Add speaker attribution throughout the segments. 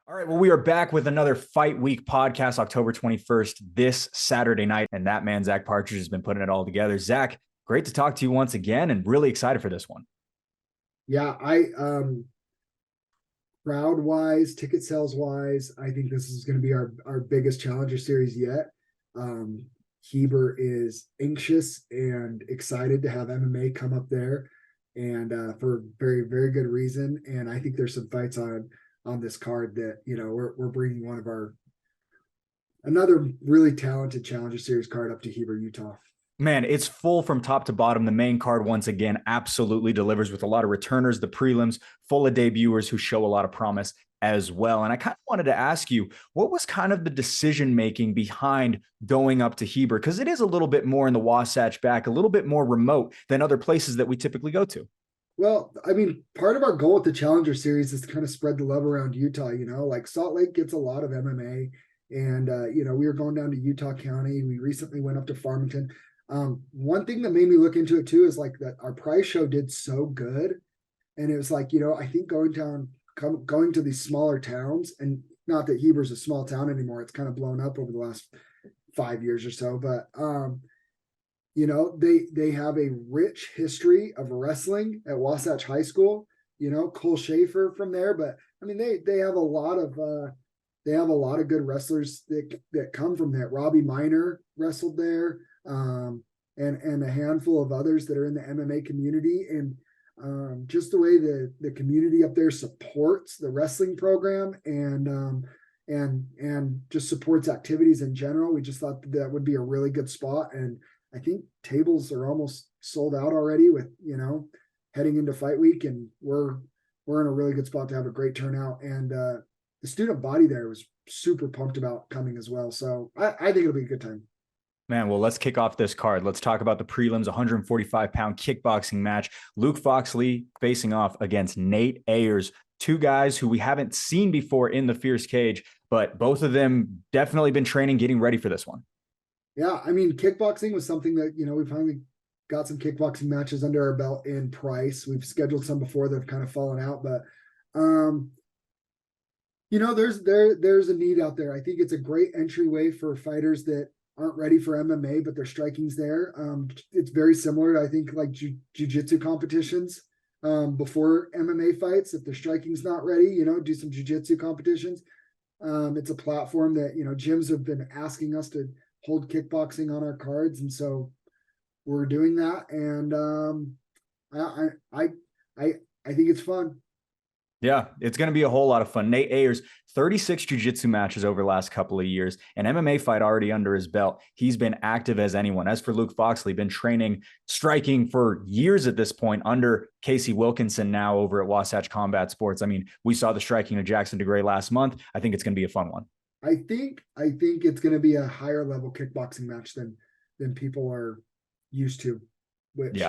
Speaker 1: All right, well, we are back with another Fight Week podcast, October 21st, this Saturday night. And that man, Zack Partridge, has been putting it all together. Zack, great to talk to you once again and really excited for this one.
Speaker 2: Yeah, crowd wise, ticket sales wise, I think this is going to be our biggest Challenger Series yet. Heber is anxious and excited to have MMA come up there, and for very, very good reason. And I think there's some fights on this card that, we're bringing another really talented Challenger Series card up to Heber, Utah.
Speaker 1: Man, it's full from top to bottom. The main card, once again, absolutely delivers with a lot of returners. The prelims, full of debuters who show a lot of promise as well. And I kind of wanted to ask you, what was kind of the decision-making behind going up to Heber? Because it is a little bit more in the Wasatch back, a little bit more remote than other places that we typically go to.
Speaker 2: Well, I mean, part of our goal with the Challenger Series is to kind of spread the love around Utah. Like Salt Lake gets a lot of MMA, and we were going down to Utah County. We recently went up to Farmington. One thing that made me look into it too is like that our prize show did so good, and it was like, I think going to these smaller towns, and not that Heber's a small town anymore, it's kind of blown up over the last 5 years or so, but they have a rich history of wrestling at Wasatch High School. Cole Schaefer from there, but I mean they have a lot of good wrestlers that come from there. Robbie Minor wrestled there, and a handful of others that are in the MMA community, and just the way the community up there supports the wrestling program and just supports activities in general. We just thought that would be a really good spot, and I think tables are almost sold out already with, heading into fight week, and we're in a really good spot to have a great turnout. And the student body there was super pumped about coming as well. So I think it'll be a good time.
Speaker 1: Man, well, let's kick off this card. Let's talk about the prelims, 145-pound kickboxing match. Luke Foxley facing off against Nate Ayers, two guys who we haven't seen before in the Fierce Cage, but both of them definitely been training, getting ready for this one.
Speaker 2: Yeah, I mean, kickboxing was something that, we finally got some kickboxing matches under our belt in Price. We've scheduled some before that have kind of fallen out, but there's a need out there. I think it's a great entryway for fighters that aren't ready for MMA, but their striking's there. It's very similar to, I think, like jiu-jitsu competitions before MMA fights. If their striking's not ready, do some jiu-jitsu competitions. It's a platform that, gyms have been asking us to hold kickboxing on our cards, and so we're doing that. And I think it's fun.
Speaker 1: Yeah, it's going to be a whole lot of fun. Nate Ayers, 36 jiu-jitsu matches over the last couple of years, an MMA fight already under his belt. He's been active as anyone. As for Luke Foxley, been training striking for years at this point under Casey Wilkinson now over at Wasatch Combat Sports. I mean, we saw the striking of Jackson DeGray last month. I think it's going to be a fun one.
Speaker 2: I think it's going to be a higher level kickboxing match than people are used to, which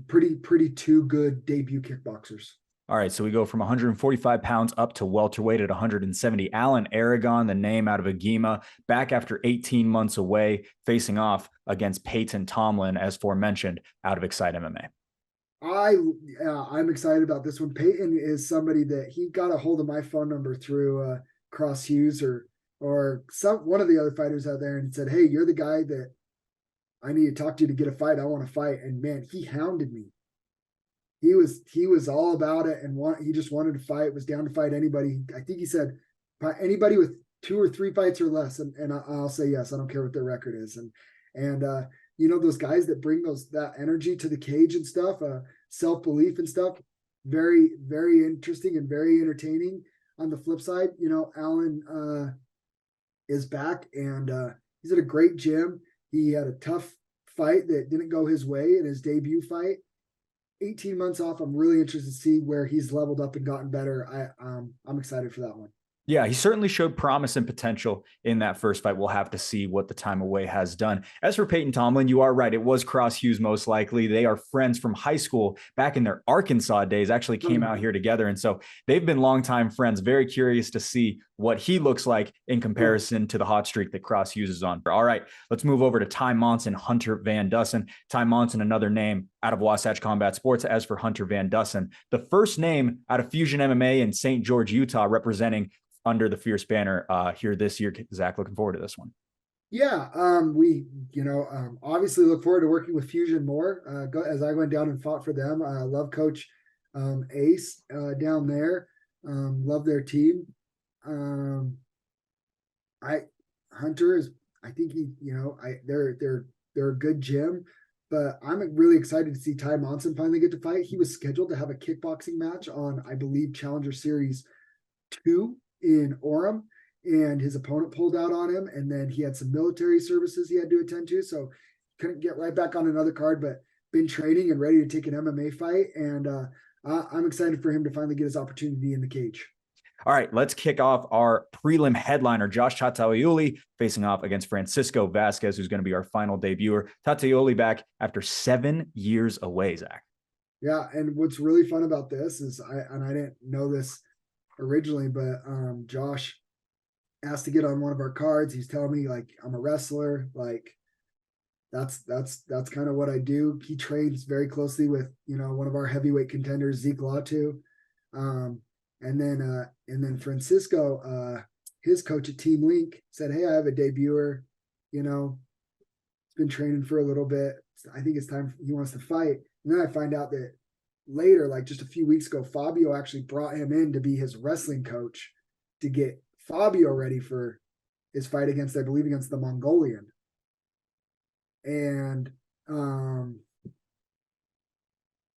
Speaker 2: pretty two good debut kickboxers.
Speaker 1: All right, so we go from 145 pounds up to welterweight at 170. Alan Aragon, the name out of Agema, back after 18 months away, facing off against Peyton Tomlin, as forementioned, out of Excite MMA.
Speaker 2: I'm excited about this one. Peyton is somebody that he got a hold of my phone number through Cross Hughes or one of the other fighters out there, and said, "Hey, you're the guy that I need to talk to get a fight. I want to fight." And man, he hounded me. He was all about it, and he just wanted to fight, was down to fight anybody. I think he said anybody with 2 or 3 fights or less, and I'll say yes. I don't care what their record is. And those guys that bring that energy to the cage and stuff, self-belief and stuff, very, very interesting and very entertaining. On the flip side, Alan is back, and he's at a great gym. He had a tough fight that didn't go his way in his debut fight. 18 months off. I'm really interested to see where he's leveled up and gotten better. I'm excited for that one.
Speaker 1: Yeah, he certainly showed promise and potential in that first fight. We'll have to see what the time away has done. As for Peyton Tomlin, you are right. It was Cross Hughes most likely. They are friends from high school back in their Arkansas days, actually came out here together. And so they've been longtime friends. Very curious to see what he looks like in comparison to the hot streak that Cross Hughes is on. All right, let's move over to Ty Monson, Hunter Van Dussen. Ty Monson, another name out of Wasatch Combat Sports. As for Hunter Van Dussen, the first name out of Fusion MMA in St. George, Utah, representing under the Fierce banner here this year. Zach, looking forward to this one.
Speaker 2: Yeah, we obviously look forward to working with Fusion more. As I went down and fought for them, I love Coach Ace down there. Love their team. Hunter is, I think they're a good gym, but I'm really excited to see Ty Monson finally get to fight. He was scheduled to have a kickboxing match on, I believe, Challenger Series 2 in Orem, and his opponent pulled out on him, and then he had some military services he had to attend to, so couldn't get right back on another card, but been training and ready to take an MMA fight, and I'm excited for him to finally get his opportunity in the cage.
Speaker 1: All right, let's kick off our prelim headliner, Josh Tatoli, facing off against Francisco Vasquez, who's going to be our final debuter. Tatoli back after 7 years away, Zach.
Speaker 2: Yeah, and what's really fun about this is, I didn't know this originally, but Josh asked to get on one of our cards. He's telling me, like, I'm a wrestler, like that's kind of what I do. He trains very closely with one of our heavyweight contenders, Zeke Latu. And then Francisco, his coach at Team Link, said, "Hey, I have a debuter. He's been training for a little bit. I think it's time he wants to fight." And then I find out that later, like just a few weeks ago, Fabio actually brought him in to be his wrestling coach to get Fabio ready for his fight against, I believe, against the Mongolian. And now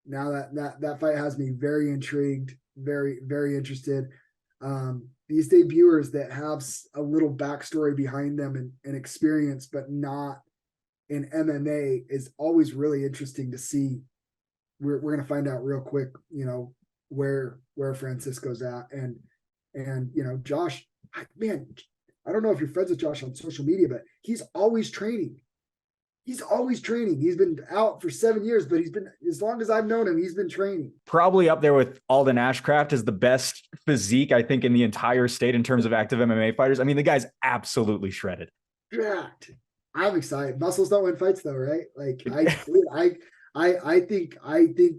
Speaker 2: that fight has me very intrigued, very, very interested. These debuters that have a little backstory behind them and experience, but not in MMA, is always really interesting to see. We're going to find out real quick, where Francisco's at. And Josh, man, I don't know if you're friends with Josh on social media, but he's always training. He's always training. He's been out for 7 years, but he's been, as long as I've known him, he's been training.
Speaker 1: Probably up there with Alden Ashcraft as the best physique, I think, in the entire state in terms of active MMA fighters. I mean, the guy's absolutely shredded.
Speaker 2: Jacked. I'm excited. Muscles don't win fights, though, right? Like I think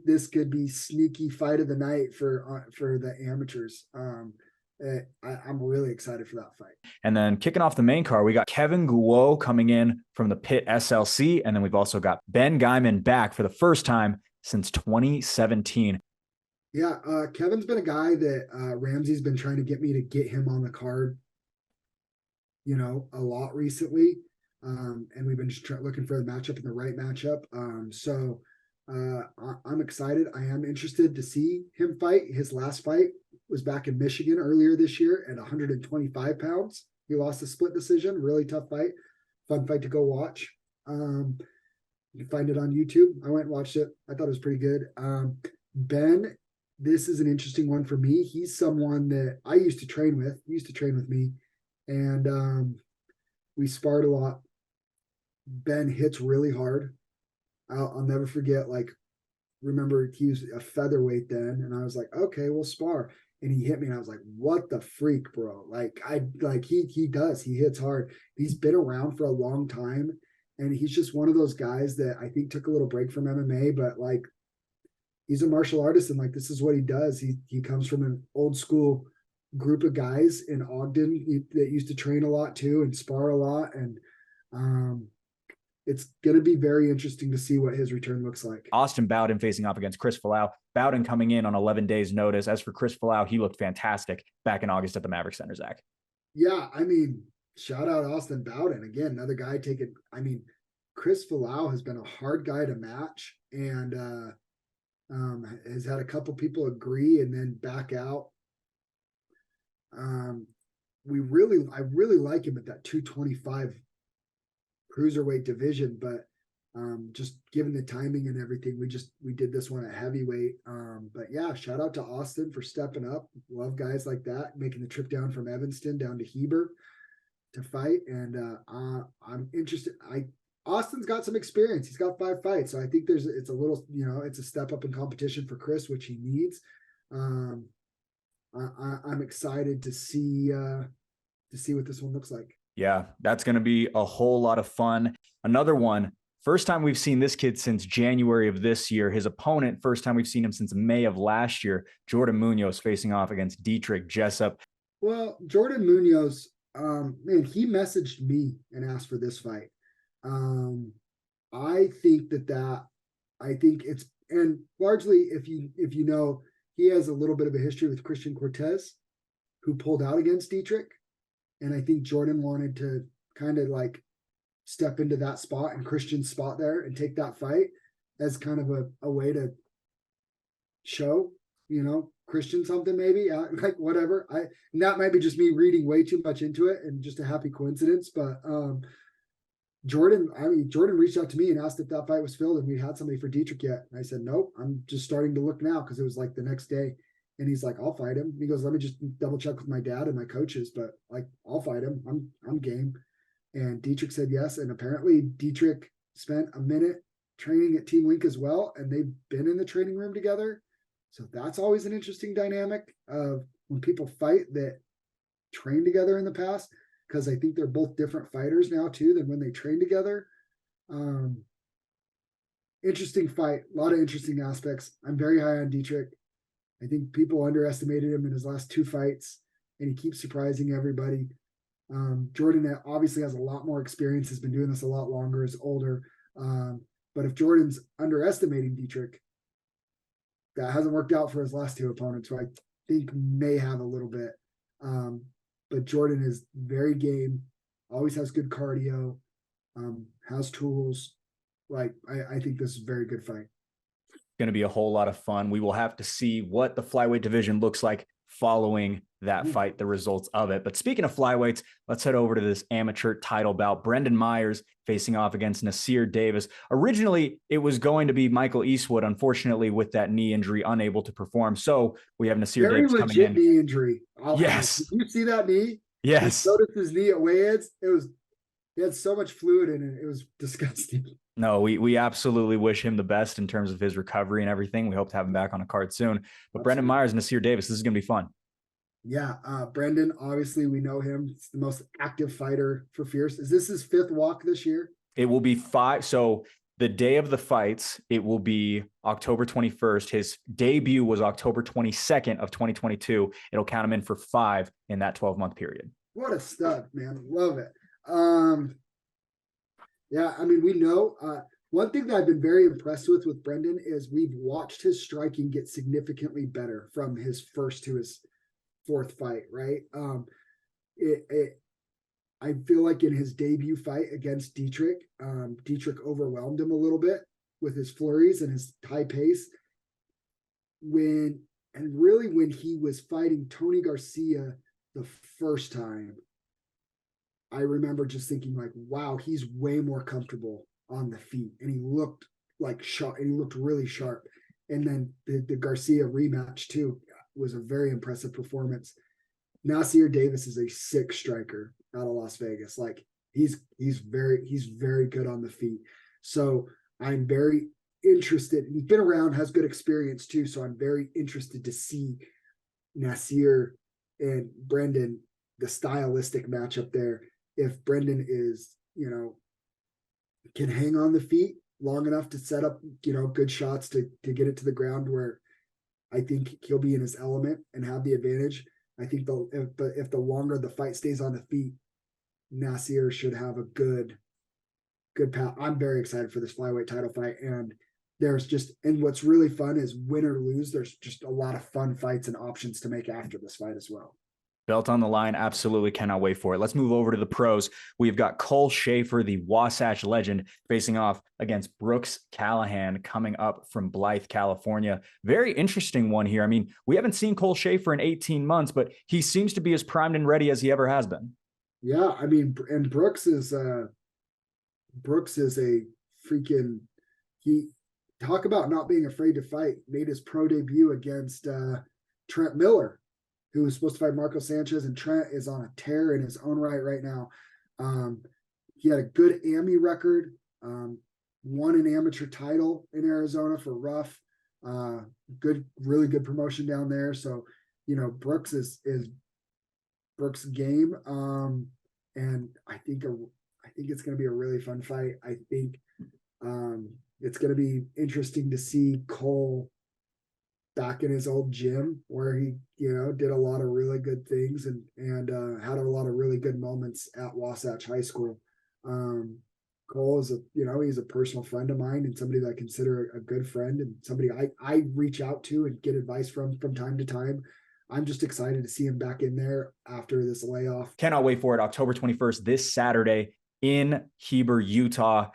Speaker 2: this could be sneaky fight of the night for the amateurs. I'm really excited for that fight.
Speaker 1: And then kicking off the main card, we got Kevin Guo coming in from the Pit SLC. And then we've also got Ben Guyman back for the first time since 2017.
Speaker 2: Yeah, Kevin's been a guy that Ramsey's been trying to get me to get him on the card, a lot recently. And we've been just looking for the matchup and the right matchup. So I'm excited. I am interested to see him fight. His last fight was back in Michigan earlier this year at 125 pounds. He lost a split decision, really tough fight, fun fight to go watch. You can find it on YouTube. I went and watched it. I thought it was pretty good. Ben, this is an interesting one for me. He's someone that I used to train with. He used to train with me, and we sparred a lot. Ben hits really hard. I'll never forget, remember he was a featherweight then, and I was like, okay, we'll spar. And he hit me, and I was like, what the freak, bro? He hits hard. He's been around for a long time, and he's just one of those guys that I think took a little break from MMA, but he's a martial artist, and this is what he does. He comes from an old school group of guys in Ogden that used to train a lot too and spar a lot, and it's going to be very interesting to see what his return looks like.
Speaker 1: Austin Bowden facing off against Chris Falau. Bowden coming in on 11 days notice. As for Chris Falau, he looked fantastic back in August at the Maverick Center, Zach.
Speaker 2: Yeah, shout out Austin Bowden. Again, another guy taking, Chris Falau has been a hard guy to match, and has had a couple people agree and then back out. I really like him at that 225 cruiserweight division, but just given the timing and everything, we did this one at heavyweight. But yeah, shout out to Austin for stepping up. Love guys like that, making the trip down from Evanston down to Heber to fight. And I'm interested. Austin's got some experience. He's got 5 fights, so I think it's a little, it's a step up in competition for Chris, which he needs. I'm excited to see what this one looks like.
Speaker 1: Yeah, that's going to be a whole lot of fun. Another one, first time we've seen this kid since January of this year. His opponent, first time we've seen him since May of last year. Jordan Munoz facing off against Dietrich Jessup.
Speaker 2: Well, Jordan Munoz, man, he messaged me and asked for this fight. I think I think it's, and largely if you know, he has a little bit of a history with Christian Cortez, who pulled out against Dietrich. And I think Jordan wanted to kind of like step into that spot and Christian's spot there and take that fight as kind of a way to show, Christian something, maybe like whatever. And that might be just me reading way too much into it and just a happy coincidence. But Jordan reached out to me and asked if that fight was filled and we had somebody for Dietrich yet. And I said, nope, I'm just starting to look now, because it was like the next day. And he's like, I'll fight him. He goes, let me just double check with my dad and my coaches, but like, I'll fight him. I'm game. And Dietrich said yes. And apparently Dietrich spent a minute training at Team Link as well. And they've been in the training room together. So that's always an interesting dynamic of when people fight that train together in the past, because I think they're both different fighters now too than when they trained together. Interesting fight, a lot of interesting aspects. I'm very high on Dietrich. I think people underestimated him in his last two fights, and he keeps surprising everybody. Jordan obviously has a lot more experience, has been doing this a lot longer, is older. But if Jordan's underestimating Dietrich, that hasn't worked out for his last two opponents, who I think may have a little bit. But Jordan is very game, always has good cardio, has tools. Like, I think this is a very good fight.
Speaker 1: Going to be a whole lot of fun. We will have to see what the flyweight division looks like following that fight, the results of it. But speaking of flyweights, let's head over to this amateur title bout. Brendan Myers facing off against Nasir Davis. Originally, it was going to be Michael Eastwood, unfortunately, with that knee injury, unable to perform. So we have Nasir Davis coming in.
Speaker 2: Knee injury.
Speaker 1: Yes.
Speaker 2: Did you see that knee?
Speaker 1: Yes.
Speaker 2: You noticed his knee at weigh-ins? He had so much fluid in it. It was disgusting.
Speaker 1: No, we absolutely wish him the best in terms of his recovery and everything. We hope to have him back on a card soon. But absolutely. Brendan Myers and Nasir Davis, this is going to be fun.
Speaker 2: Yeah, Brendan, obviously we know him. He's the most active fighter for Fierce. Is this his fifth walk this year?
Speaker 1: It will be 5. So the day of the fights, it will be October 21st. His debut was October 22nd of 2022. It'll count him in for 5 in that 12-month period.
Speaker 2: What a stud, man. Love it. Yeah, I mean, we know one thing that I've been very impressed with Brendan is we've watched his striking get significantly better from his first to his fourth fight, right? I feel like in his debut fight against Dietrich, Dietrich overwhelmed him a little bit with his flurries and his high pace. When he was fighting Tony Garcia the first time, I remember just thinking like, wow, he's way more comfortable on the feet, and he looked like sharp, and he looked really sharp. And then the Garcia rematch too was a very impressive performance. Nasir Davis is a sick striker out of Las Vegas. Like he's very good on the feet. So I'm very interested. He's been around, has good experience too. So I'm very interested to see Nasir and Brendan, the stylistic matchup there. If Brendan is, can hang on the feet long enough to set up, good shots to get it to the ground, where I think he'll be in his element and have the advantage. I think if the longer the fight stays on the feet, Nasir should have a good path. I'm very excited for this flyweight title fight. And what's really fun is win or lose, there's just a lot of fun fights and options to make after this fight as well.
Speaker 1: Belt on the line. Absolutely cannot wait for it. Let's move over to the pros. We've got Cole Schaefer, the Wasatch legend, facing off against Brooks Callahan, coming up from Blythe, California. Very interesting one here. I mean, we haven't seen Cole Schaefer in 18 months, but he seems to be as primed and ready as he ever has been.
Speaker 2: Yeah, I mean, and Brooks is a freaking, he talk about not being afraid to fight. Made his pro debut against Trent Miller, who was supposed to fight Marco Sanchez, and Trent is on a tear in his own right now. He had a good AMI record, won an amateur title in Arizona for Ruff. Really good promotion down there. So, Brooks is Brooks' game. And I think it's going to be a really fun fight. I think it's going to be interesting to see Cole back in his old gym where he, did a lot of really good things and had a lot of really good moments at Wasatch High School. Cole is he's a personal friend of mine and somebody that I consider a good friend and somebody I reach out to and get advice from time to time. I'm just excited to see him back in there after this layoff.
Speaker 1: Cannot wait for it. October 21st, this Saturday in Heber, Utah.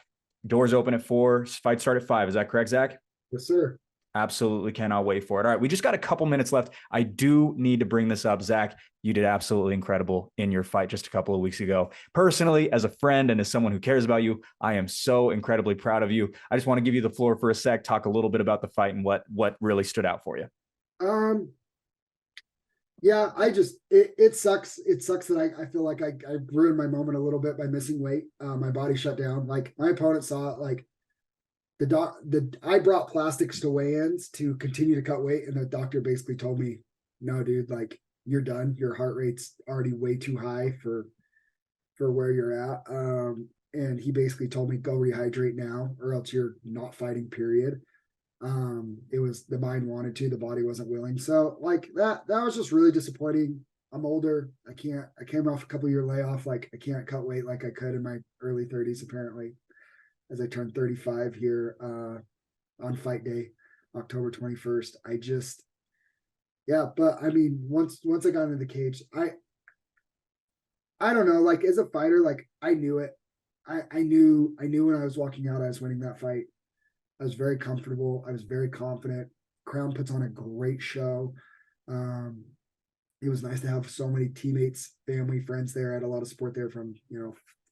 Speaker 1: Doors open at 4. Fight start at 5. Is that correct, Zach?
Speaker 2: Yes, sir.
Speaker 1: Absolutely cannot wait for it. All right, we just got a couple minutes left. I do need to bring this up. Zach, you did absolutely incredible in your fight just a couple of weeks ago. Personally, as a friend and as someone who cares about you, I am so incredibly proud of you. I just want to give you the floor for a sec, talk a little bit about the fight and what really stood out for you.
Speaker 2: Yeah, it sucks. It sucks that I feel like I ruined my moment a little bit by missing weight. My body shut down. Like my opponent saw it, like I brought plastics to weigh-ins to continue to cut weight, and the doctor basically told me, no, dude, like you're done. Your heart rate's already way too high for where you're at. And he basically told me, go rehydrate now, or else you're not fighting, period. It was the mind wanted to, the body wasn't willing. So like that was just really disappointing. I'm older. I came off a couple year layoff. Like I can't cut weight like I could in my early 30s, apparently, as I turned 35 here on fight day, October 21st. But I mean, once I got into the cage, I don't know, like as a fighter, like I knew it. I knew when I was walking out, I was winning that fight. I was very comfortable. I was very confident. Crown puts on a great show. It was nice to have so many teammates, family, friends there. I had a lot of support there from,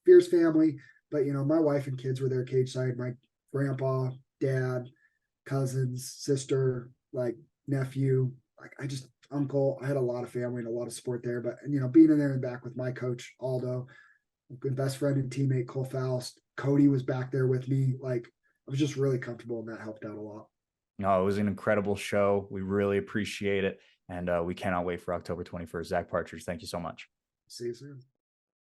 Speaker 2: Fierce family, but my wife and kids were there cage side. My grandpa, dad, cousins, sister, like nephew, like uncle. I had a lot of family and a lot of support there. But being in there and back with my coach, Aldo, good best friend and teammate, Cole Faust, Cody was back there with me. Like I was just really comfortable and that helped out a lot.
Speaker 1: No, it was an incredible show. We really appreciate it. And we cannot wait for October 21st. Zach Partridge, thank you so much.
Speaker 2: See you soon.